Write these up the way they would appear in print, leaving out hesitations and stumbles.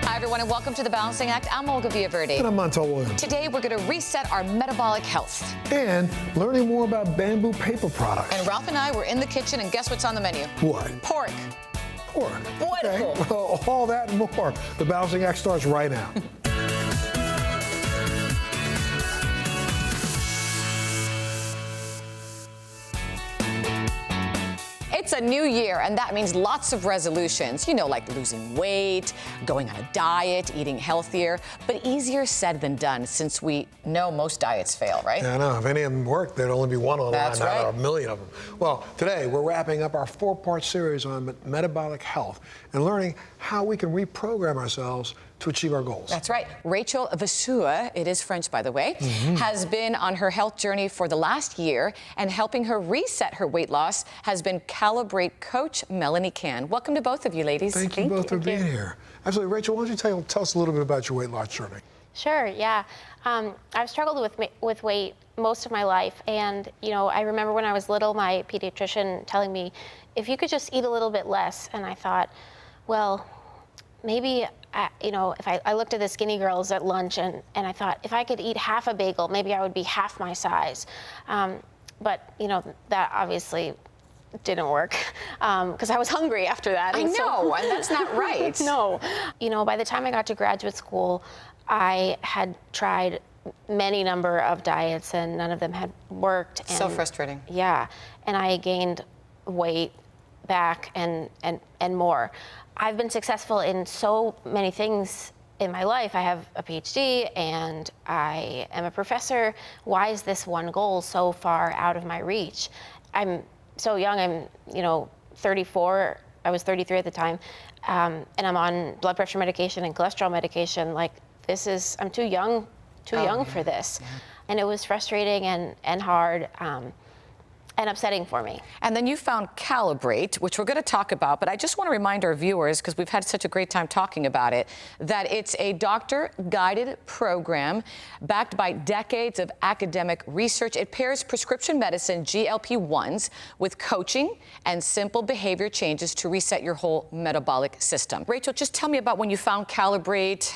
Everyone, and welcome to The Balancing Act. I'm Olga Villaverde. And I'm Montel Williams. Today, we're going to reset our metabolic health. And learning more about bamboo paper products. And Ralph and I were in the kitchen, and guess what's on the menu? What? Pork. Pork. Wonderful. Okay. Well, all that and more. The Balancing Act starts right now. It's a new year, and that means lots of resolutions, you know, like losing weight, going on a diet, eating healthier, but easier said than done since we know most diets fail, right? Yeah, I know. If any of them work, there'd only be one online. That's right. Not a million of them. Well, today we're wrapping up our 4-part series on metabolic health and learning how we can reprogram ourselves to achieve our goals. That's right. Raychel Vasseur, it is French, by the way, has been on her health journey for the last year, and helping her reset her weight loss has been Calibrate coach Melanie Can. Welcome to both of you, ladies. Thank you both for being here. Absolutely. Rachel, why don't you tell us a little bit about your weight loss journey? Sure, yeah. I've struggled with weight most of my life, and I remember when I was little, my pediatrician telling me, if you could just eat a little bit less, and I thought, well, maybe, if I looked at the skinny girls at lunch and I thought, if I could eat half a bagel, maybe I would be half my size. But, that obviously didn't work because I was hungry after that. I know, and that's not right. No. By the time I got to graduate school, I had tried many number of diets and none of them had worked. And, so frustrating. Yeah, and I gained weight back and more. I've been successful in so many things in my life. I have a PhD and I am a professor. Why is this one goal so far out of my reach? I'm so young. I'm 34. I was 33 at the time, and I'm on blood pressure medication and cholesterol medication. Like, I'm too young for this. And it was frustrating and hard. And upsetting for me. And then you found Calibrate, which we're going to talk about, but I just want to remind our viewers, because we've had such a great time talking about it, that it's a doctor-guided program backed by decades of academic research. It pairs prescription medicine, GLP-1s, with coaching and simple behavior changes to reset your whole metabolic system. Rachel, just tell me about when you found Calibrate.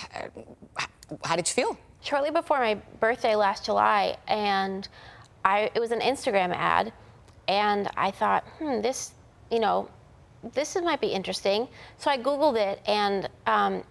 How did you feel? Shortly before my birthday last July, and it was an Instagram ad. And I thought, this might be interesting. So I Googled it and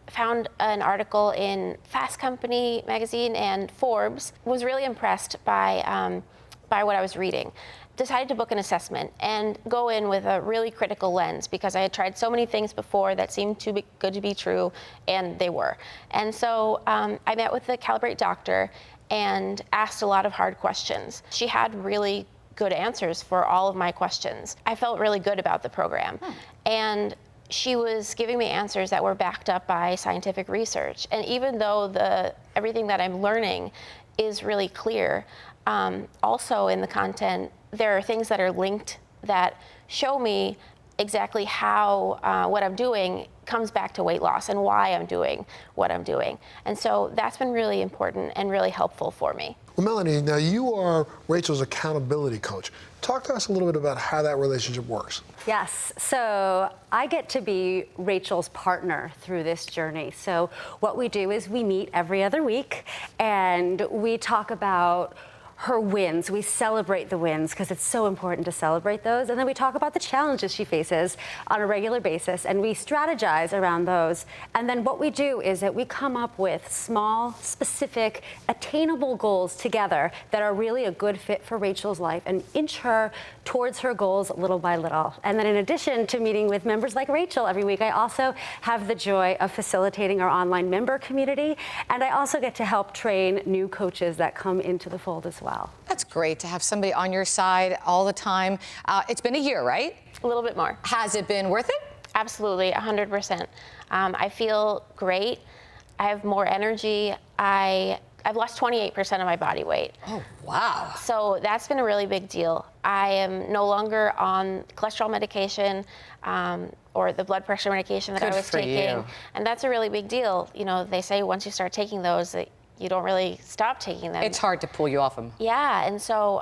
found an article in Fast Company magazine and Forbes. Was really impressed by what I was reading. Decided to book an assessment and go in with a really critical lens because I had tried so many things before that seemed too good to be true, and they were. And so I met with the Calibrate doctor and asked a lot of hard questions. She had really good answers for all of my questions. I felt really good about the program. And she was giving me answers that were backed up by scientific research. And even though everything that I'm learning is really clear, also in the content, there are things that are linked that show me exactly how what I'm doing comes back to weight loss and why I'm doing what I'm doing. And so that's been really important and really helpful for me. Well, Melanie, now you are Rachel's accountability coach. Talk to us a little bit about how that relationship works. Yes, so I get to be Rachel's partner through this journey. So what we do is we meet every other week and we talk about her wins. We celebrate the wins because it's so important to celebrate those. And then we talk about the challenges she faces on a regular basis and we strategize around those. And then what we do is that we come up with small, specific, attainable goals together that are really a good fit for Rachel's life and inch her towards her goals little by little. And then in addition to meeting with members like Rachel every week, I also have the joy of facilitating our online member community. And I also get to help train new coaches that come into the fold as well. That's great to have somebody on your side all the time. It's been a year, right? A little bit more. Has it been worth it? Absolutely, 100%. I feel great. I have more energy. I've lost 28% of my body weight. Oh, wow. So that's been a really big deal. I am no longer on cholesterol medication or the blood pressure medication that I was taking. And that's a really big deal. They say once you start taking those, that you don't really stop taking them. It's hard to pull you off them. Yeah, and so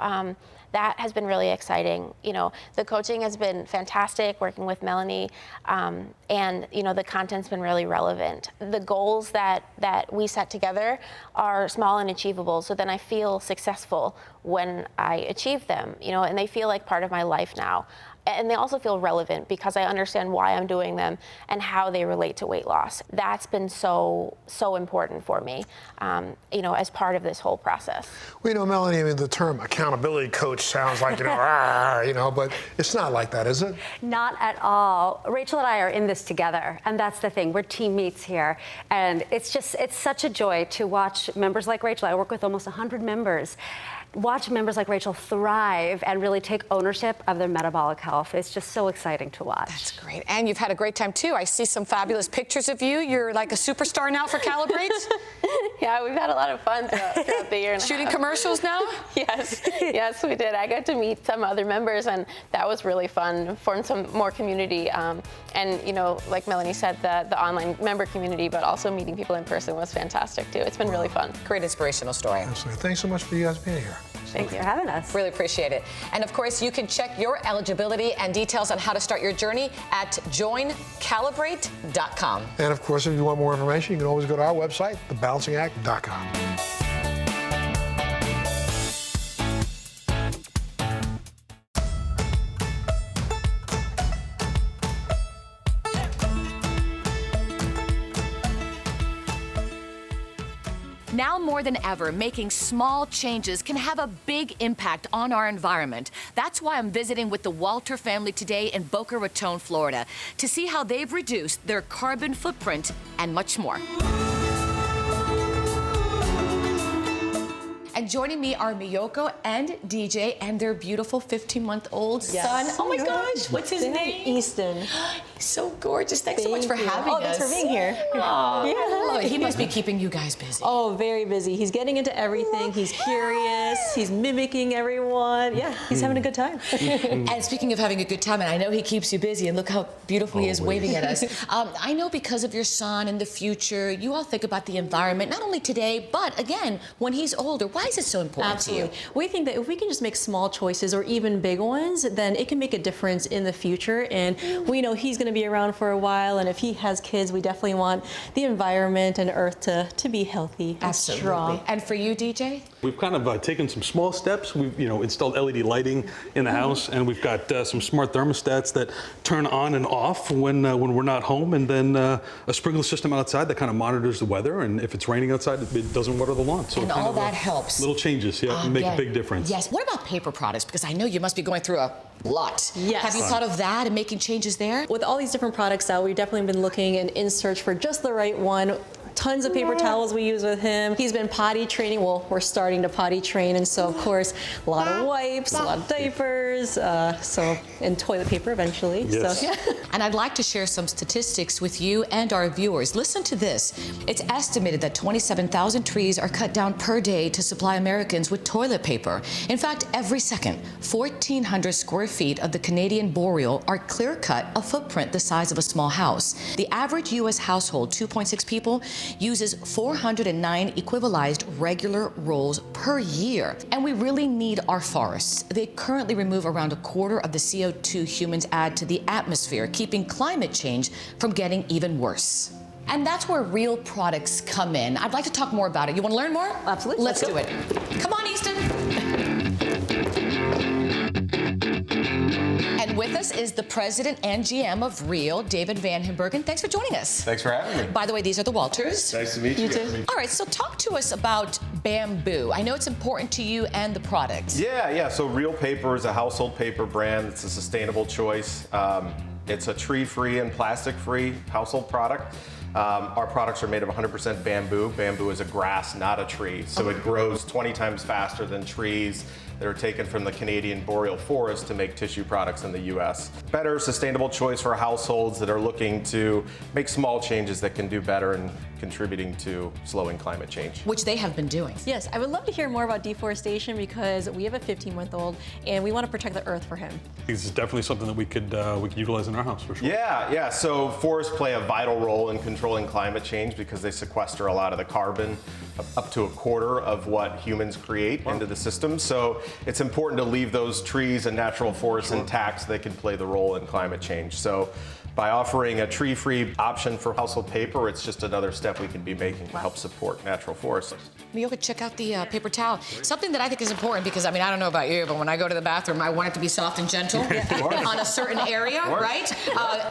that has been really exciting. You know, the coaching has been fantastic, working with Melanie, and you know, the content's been really relevant. The goals that we set together are small and achievable, so then I feel successful when I achieve them, you know, and they feel like part of my life now. And they also feel relevant because I understand why I'm doing them and how they relate to weight loss. That's been so important for me, you know, as part of this whole process. Well, you know, Melanie, I mean, the term accountability coach sounds like, you know, but it's not like that, is it? Not at all. Raychel and I are in this together, and that's the thing. We're teammates here, and it's such a joy to watch members like Raychel. I work with almost 100 members. Watch members like Raychel thrive and really take ownership of their metabolic health. It's just so exciting to watch. That's great. And you've had a great time too. I see some fabulous pictures of you. You're like a superstar now for Calibrate. Yeah, we've had a lot of fun throughout the year. Shooting commercials now? Yes, we did. I got to meet some other members, and that was really fun. Formed some more community, and you know, like Melanie said, the online member community, but also meeting people in person was fantastic too. It's been really fun. Great inspirational story. Absolutely. Thanks so much for you guys being here. Thanks for having us. Really appreciate it. And of course, you can check your eligibility and details on how to start your journey at joincalibrate.com. And of course, if you want more information, you can always go to our website, thebalancingact.com. Now more than ever, making small changes can have a big impact on our environment. That's why I'm visiting with the Walter family today in Boca Raton, Florida, to see how they've reduced their carbon footprint and much more. And joining me are Miyoko and DJ and their beautiful 15-month-old son. Oh my gosh, what's his name? Easton. He's so gorgeous. Thanks so much for having us. Thanks for being here. Oh, I love it. He must be keeping you guys busy. Oh, very busy. He's getting into everything. He's curious. He's mimicking everyone. Yeah, he's having a good time. And speaking of having a good time, and I know he keeps you busy, and look how beautiful he is waving at us. I know because of your son in the future, you all think about the environment, not only today, but again, when he's older. Why is it so important to you? We think that if we can just make small choices or even big ones, then it can make a difference in the future. And we know he's going to be around for a while. And if he has kids, we definitely want the environment and Earth to be healthy and strong. And for you, DJ? We've kind of taken some small steps. We've installed LED lighting in the house, and we've got some smart thermostats that turn on and off when we're not home, and then a sprinkler system outside that kind of monitors the weather. And if it's raining outside, it doesn't water the lawn. So and all that helps. Little changes, make a big difference. Yes. What about paper products? Because I know you must be going through a lot. Yes. Have you thought of that and making changes there? With all these different products out, we've definitely been looking and in search for just the right one. Tons of paper towels we use with him. He's been potty training. Well, we're starting to potty train, and so of course a lot of wipes, a lot of diapers, and toilet paper eventually. Yes. So yeah. And I'd like to share some statistics with you and our viewers. Listen to this. It's estimated that 27,000 trees are cut down per day to supply Americans with toilet paper. In fact, every second, 1,400 square feet of the Canadian boreal are clear-cut, a footprint the size of a small house. The average U.S. household, 2.6 people, uses 409 equivalized regular rolls per year. And we really need our forests. They currently remove around a quarter of the CO2 humans add to the atmosphere, keeping climate change from getting even worse. And that's where real products come in. I'd like to talk more about it. You want to learn more? Absolutely. Let's do it. Come on, Easton. And with us is the president and GM of Real, David Van Himbergen. Thanks for joining us. Thanks for having me. By the way, these are the Walters. Nice to meet you. All right, so talk to us about bamboo. I know it's important to you and the product. Yeah. So Real Paper is a household paper brand. It's a sustainable choice. It's a tree-free and plastic-free household product. Our products are made of 100% bamboo. Bamboo is a grass, not a tree. So it grows 20 times faster than trees that are taken from the Canadian boreal forest to make tissue products in the US. Better, sustainable choice for households that are looking to make small changes that can do better and contributing to slowing climate change. Which they have been doing. Yes, I would love to hear more about deforestation because we have a 15-month-old and we want to protect the earth for him. This is definitely something that we could utilize in our house for sure. Yeah. So forests play a vital role in controlling climate change because they sequester a lot of the carbon, up to a quarter of what humans create into the system. So it's important to leave those trees and natural forests intact so they can play the role in climate change. So by offering a tree-free option for household paper, it's just another step we can be making to help support natural forests. You could check out the paper towel. Something that I think is important because, I mean, I don't know about you, but when I go to the bathroom, I want it to be soft and gentle on a certain area, right?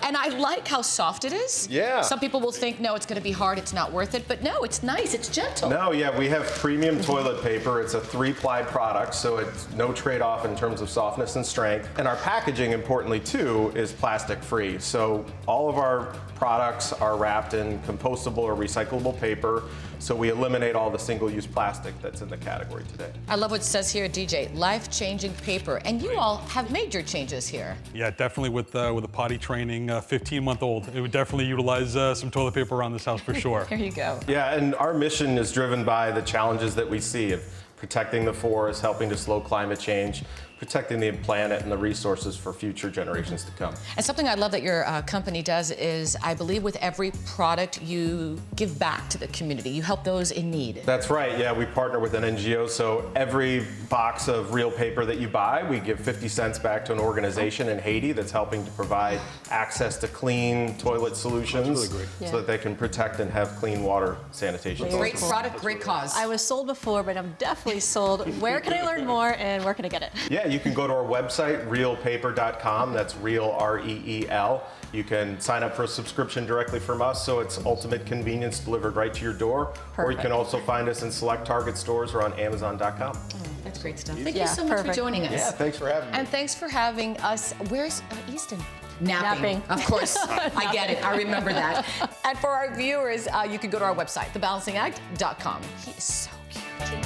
And I like how soft it is. Yeah. Some people will think, no, it's going to be hard, it's not worth it. But no, it's nice, it's gentle. No, yeah, we have premium toilet paper. It's a 3-ply product, so it's no trade-off in terms of softness and strength. And our packaging, importantly, too, is plastic-free. So all of our products are wrapped in compostable or recyclable paper, so we eliminate all the single-use plastic that's in the category today. I love what it says here, DJ, life-changing paper. And you all have made your changes here. Yeah, definitely with the potty training 15-month-old. It would definitely utilize some toilet paper around this house for sure. There you go. Yeah, and our mission is driven by the challenges that we see of protecting the forest, helping to slow climate change, protecting the planet and the resources for future generations to come. And something I love that your company does is, I believe with every product you give back to the community. You help those in need. That's right, yeah, we partner with an NGO, so every box of real paper that you buy, we give 50 cents back to an organization in Haiti that's helping to provide access to clean toilet solutions so that they can protect and have clean water sanitation. Great product, great cause. I was sold before, but I'm definitely sold. Where can I learn more and where can I get it? Yeah, you can go to our website, realpaper.com. That's real, R-E-E-L. You can sign up for a subscription directly from us, so it's ultimate convenience delivered right to your door. Or you can also find us in select Target stores or on Amazon.com. That's great stuff. Thank you so much for joining us. Yeah, thanks for having me. And thanks for having us. Where's Easton? Napping. Of course. I get it. I remember that. And for our viewers, you can go to our website, thebalancingact.com. He is so cute.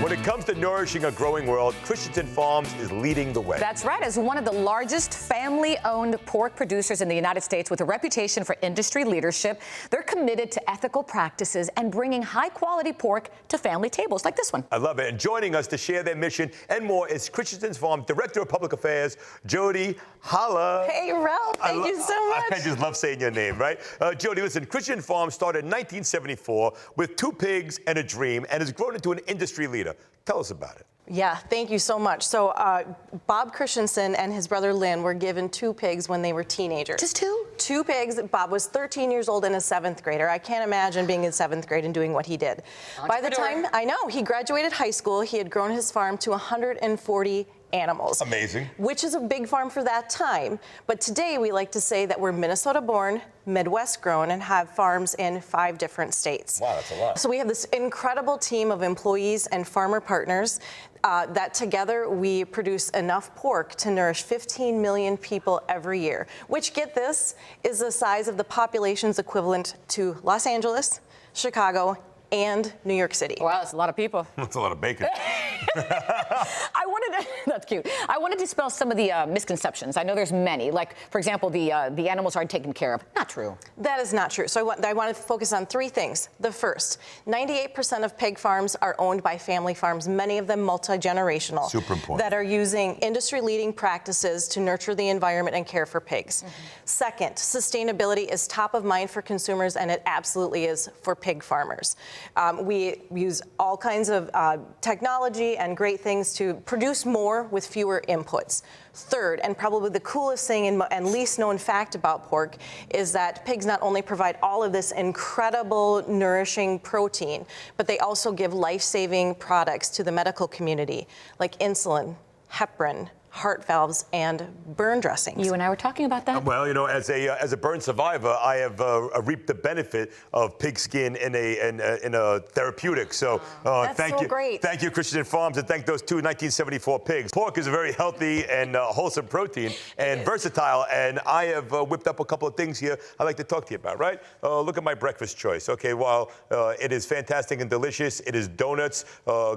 When it comes to nourishing a growing world, Christensen Farms is leading the way. That's right. As one of the largest family-owned pork producers in the United States with a reputation for industry leadership, they're committed to ethical practices and bringing high-quality pork to family tables like this one. I love it. And joining us to share their mission and more is Christensen Farms Director of Public Affairs, Jody Holla. Hey, Ralph. Thank you so much. I just love saying your name, right? Jody, listen, Christensen Farms started in 1974 with 2 pigs and a dream and has grown into an industry leader. Tell us about it. Yeah, thank you so much. So Bob Christensen and his brother Lynn were given 2 pigs when they were teenagers. Just 2? 2 pigs. Bob was 13 years old and a 7th grader. I can't imagine being in 7th grade and doing what he did. By the time, I know, he graduated high school, he had grown his farm to 140 animals. Amazing. Which is a big farm for that time. But today we like to say that we're Minnesota born, Midwest grown, and have farms in 5 different states. Wow, that's a lot. So we have this incredible team of employees and farmer partners that together we produce enough pork to nourish 15 million people every year, which, get this, is the size of the population's equivalent to Los Angeles, Chicago, and New York City. Wow, that's a lot of people. That's a lot of bacon. That's cute. I wanted to dispel some of the misconceptions. I know there's many. Like, for example, the animals aren't taken care of. Not true. That is not true. So I want to focus on 3 things. The first, 98% of pig farms are owned by family farms, many of them multi-generational. Super important. That are using industry-leading practices to nurture the environment and care for pigs. Second, sustainability is top of mind for consumers, and it absolutely is for pig farmers. We use all kinds of technology and great things to produce more with fewer inputs. Third, and probably the coolest thing and least known fact about pork, is that pigs not only provide all of this incredible nourishing protein, but they also give life-saving products to the medical community, like insulin, heparin, heart valves, and burn dressings. You and I were talking about that. Well, you know, as a burn survivor, I have reaped the benefit of pig skin in a therapeutic. So That's thank so you, great. thank you, Christensen Farms, and thank those two 1974 pigs. Pork is a very healthy and wholesome protein and versatile. And I have whipped up a couple of things here I'd like to talk to you about. Right? Look at my breakfast choice. Okay, while it is fantastic and delicious, it is donuts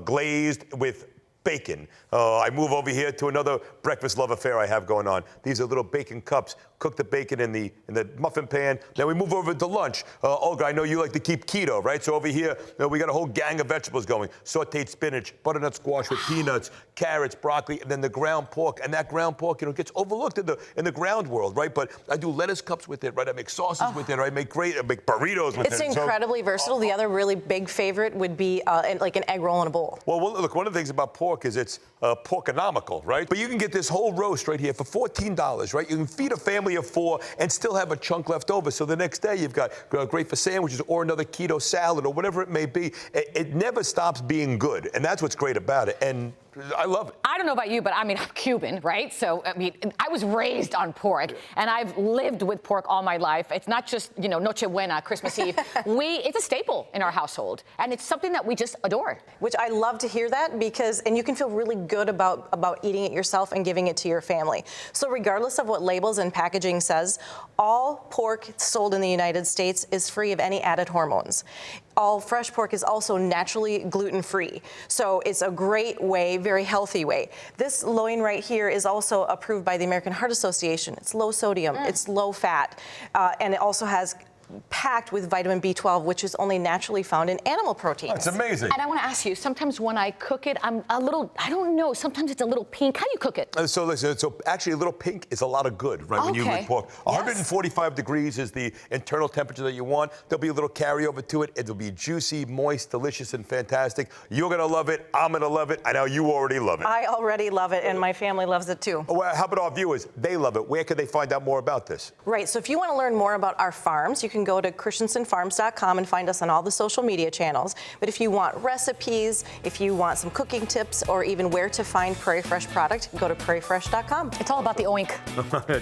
glazed with bacon. I move over here to another breakfast love affair I have going on. These are little bacon cups. Cook the bacon in the muffin pan. Then we move over to lunch. Olga, I know you like to keep keto, right? So over here, we got a whole gang of vegetables going. Sauteed spinach, butternut squash with peanuts, carrots, broccoli, and then the ground pork. And that ground pork, gets overlooked in the ground world, right? But I do lettuce cups with it, right? I make sauces with it. I make burritos with it. It's incredibly versatile. The other really big favorite would be like an egg roll in a bowl. Well, look, one of the things about pork is it's porkonomical, right? But you can get this whole roast right here for $14, right? You can feed a family of 4 and still have a chunk left over. So the next day you've got great for sandwiches or another keto salad or whatever it may be. It never stops being good, and that's what's great about it. And I love it. I don't know about you, but I mean, I'm Cuban, right? So, I mean, I was raised on pork, and I've lived with pork all my life. It's not just, Noche Buena, Christmas Eve. It's a staple in our household, and it's something that we just adore. Which I love to hear that and you can feel really good about eating it yourself and giving it to your family. So regardless of what labels and packaging says, all pork sold in the United States is free of any added hormones. All fresh pork is also naturally gluten-free. So it's a great way, very healthy way. This loin right here is also approved by the American Heart Association. It's low sodium, it's low fat, and it also has packed with vitamin B12, which is only naturally found in animal proteins. That's amazing. And I want to ask you, sometimes when I cook it, I'm a little, I don't know, sometimes it's a little pink. How do you cook it? So listen, actually a little pink is a lot of good, right, when you eat pork. 145 degrees is the internal temperature that you want. There'll be a little carryover to it. It'll be juicy, moist, delicious, and fantastic. You're going to love it. I'm going to love it. I know you already love it. I already love it, and my family loves it too. Well, how about our viewers? They love it. Where can they find out more about this? Right, so if you want to learn more about our farms, you can go to christensenfarms.com and find us on all the social media channels. But if you want recipes, if you want some cooking tips, or even where to find Prairie Fresh product, go to prairiefresh.com. It's all about the oink.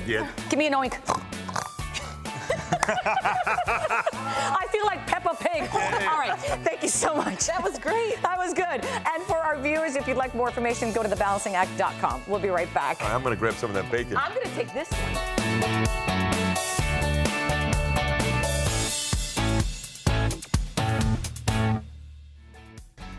Yeah. Give me an oink. I feel like Peppa Pig. All right, thank you so much. That was great. That was good. And for our viewers, if you'd like more information, go to thebalancingact.com. We'll be right back. I'm going to grab some of that bacon. I'm going to take this one.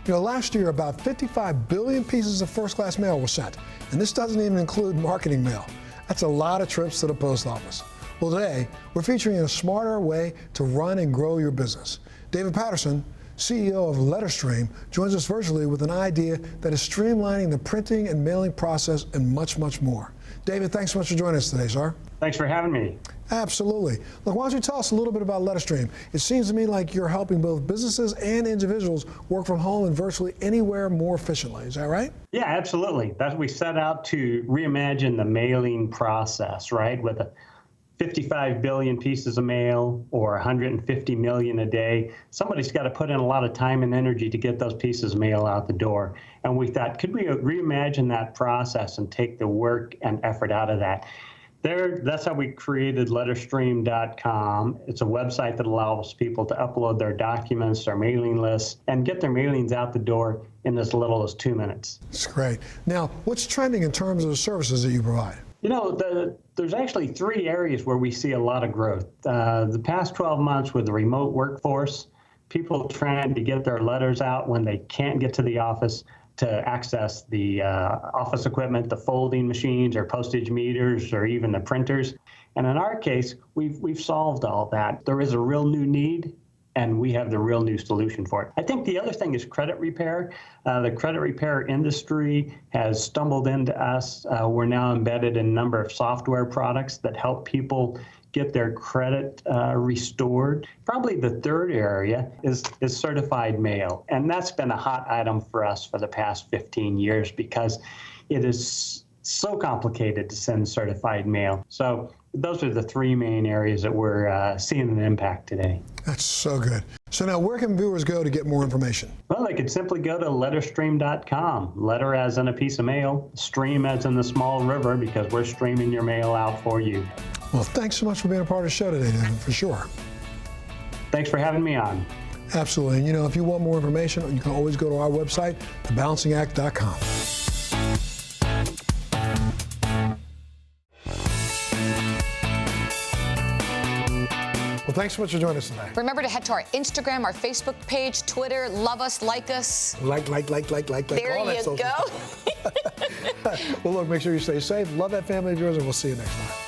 Last year, about 55 billion pieces of first-class mail were sent, and this doesn't even include marketing mail. That's a lot of trips to the post office. Well, today, we're featuring a smarter way to run and grow your business. David Patterson, CEO of LetterStream, joins us virtually with an idea that is streamlining the printing and mailing process and much, much more. David, thanks so much for joining us today, sir. Thanks for having me. Absolutely. Look, why don't you tell us a little bit about LetterStream? It seems to me like you're helping both businesses and individuals work from home and virtually anywhere more efficiently. Is that right? Yeah, absolutely. We set out to reimagine the mailing process, right? With 55 billion pieces of mail or 150 million a day, somebody's got to put in a lot of time and energy to get those pieces of mail out the door. And we thought, could we reimagine that process and take the work and effort out of that? That's how we created letterstream.com. It's a website that allows people to upload their documents, their mailing lists, and get their mailings out the door in as little as 2 minutes. That's great. Now, what's trending in terms of the services that you provide? There's actually 3 areas where we see a lot of growth. The past 12 months with the remote workforce, people trying to get their letters out when they can't get to the office to access the office equipment, the folding machines or postage meters or even the printers. And in our case, we've solved all that. There is a real new need, and we have the real new solution for it. I think the other thing is credit repair. The credit repair industry has stumbled into us. We're now embedded in a number of software products that help people get their credit restored. Probably the third area is certified mail. And that's been a hot item for us for the past 15 years because it is so complicated to send certified mail. So those are the three main areas that we're seeing an impact today. That's so good. So now where can viewers go to get more information? Well, they could simply go to letterstream.com. Letter as in a piece of mail, stream as in the small river, because we're streaming your mail out for you. Well, thanks so much for being a part of the show today, David, for sure. Thanks for having me on. Absolutely. And if you want more information, you can always go to our website, thebalancingact.com. Well, thanks so much for joining us today. Remember to head to our Instagram, our Facebook page, Twitter, love us, like us. Like, There all that you social go. stuff. Well, look, make sure you stay safe. Love that family of yours, and we'll see you next time.